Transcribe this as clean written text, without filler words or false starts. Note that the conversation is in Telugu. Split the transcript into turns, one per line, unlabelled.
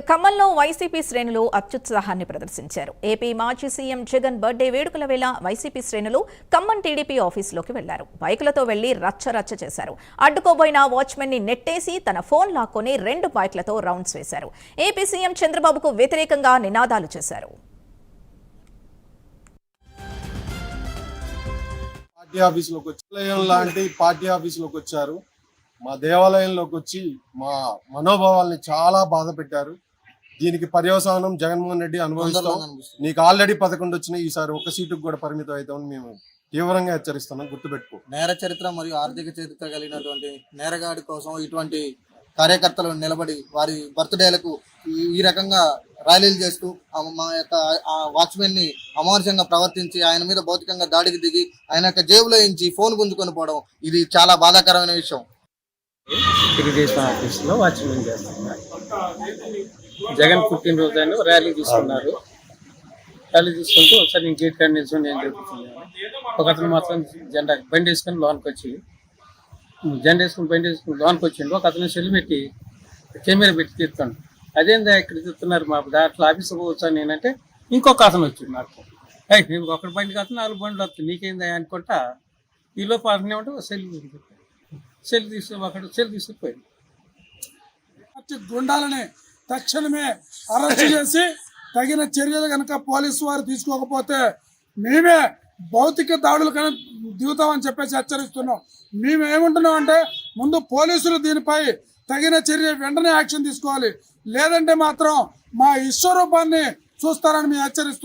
ఖమ్మంలో వైసీపీ శ్రేణులు అత్యుత్సాహాన్ని ప్రదర్శించారు. ఏపీ మాజీ సీఎం జగన్ బర్త్డే వేడుకల వేళ వైసీపీ శ్రేణులు ఖమ్మం టీడీపీ ఆఫీసులోకి వెళ్లారు. బైకులతో వెళ్లి రచ్చరచ్చ చేశారు. అడ్డుకోబోయిన వాచ్మెన్ ని నెట్టేసి తన ఫోన్ లాక్కొని 2 బైక్లతో రౌండ్స్ వేశారు. ఏపీ సీఎం చంద్రబాబుకు వ్యతిరేకంగా నినాదాలు చేశారు.
పార్టీ ఆఫీసులోకి వచ్చారు. మా దేవాలయంలోకి వచ్చి మా మనోభావాల్ని చాలా బాధ పెట్టారు. దీనికి పర్యవసానం జగన్మోహన్ రెడ్డి అనుభవిస్తాం. నీకు ఆల్రెడీ 11 వచ్చినాయి, ఈసారి 1 సీటుకు కూడా పరిమితం అవుతామని మేము తీవ్రంగా హెచ్చరిస్తున్నాం. గుర్తుపెట్టుకో.
నేర చరిత్ర మరియు ఆర్థిక చరిత్ర కలిగినటువంటి నేరగాడి కోసం ఇటువంటి కార్యకర్తలు నిలబడి వారి బర్త్డేలకు ఈ రకంగా ర్యాలీలు చేస్తూ మా యొక్క వాచ్మెన్ ని అమానుషంగా ప్రవర్తించి ఆయన మీద భౌతికంగా దాడికి దిగి ఆయన యొక్క జేబులో నుంచి ఫోన్ గుంజుకొని పోవడం ఇది చాలా బాధాకరమైన విషయం.
తెలుగుదేశం ఆఫీసులో వాచ్మెన్ చేస్తున్నారు. జగన్ పుట్టినరోజు అని ర్యాలీ తీసుకున్నారు. ర్యాలీ తీసుకుంటూ ఒకసారి నేను గేట్ కాడ నిల్చొని నేను జరుగుతున్నాను. ఒక అతను మాత్రం జెండా బండి వేసుకొని లోనికి వచ్చి బండి వేసుకుని లోనికి వచ్చిండు. ఒక అతను సెల్ పెట్టి కెమెరా పెట్టి తీస్తాను. అదేందా ఇక్కడ తీస్తున్నారు మా దాంట్లో ఆఫీసు పోవచ్చు నేనంటే ఇంకొక అతను వచ్చింది నాకు. నేను ఒకటి బండి కాదు 4 బండ్లు వస్తాయి నీకేందా అనుకుంటా ఈ లోపు అతను ఏమంటే సెల్ తీసుకుపోయింది.
గుండాలని తక్షణమే అరెస్ట్ చేసి తగిన చర్యలు కనుక పోలీసు వారు తీసుకోకపోతే మేమే భౌతిక దాడులు కనుక దిగుతామని చెప్పేసి హెచ్చరిస్తున్నాం. మేము ఏమంటున్నాం అంటే ముందు పోలీసులు దీనిపై తగిన చర్య వెంటనే యాక్షన్ తీసుకోవాలి, లేదంటే మాత్రం మా విశ్వరూపాన్ని చూస్తారని మేము హెచ్చరిస్తున్నాం.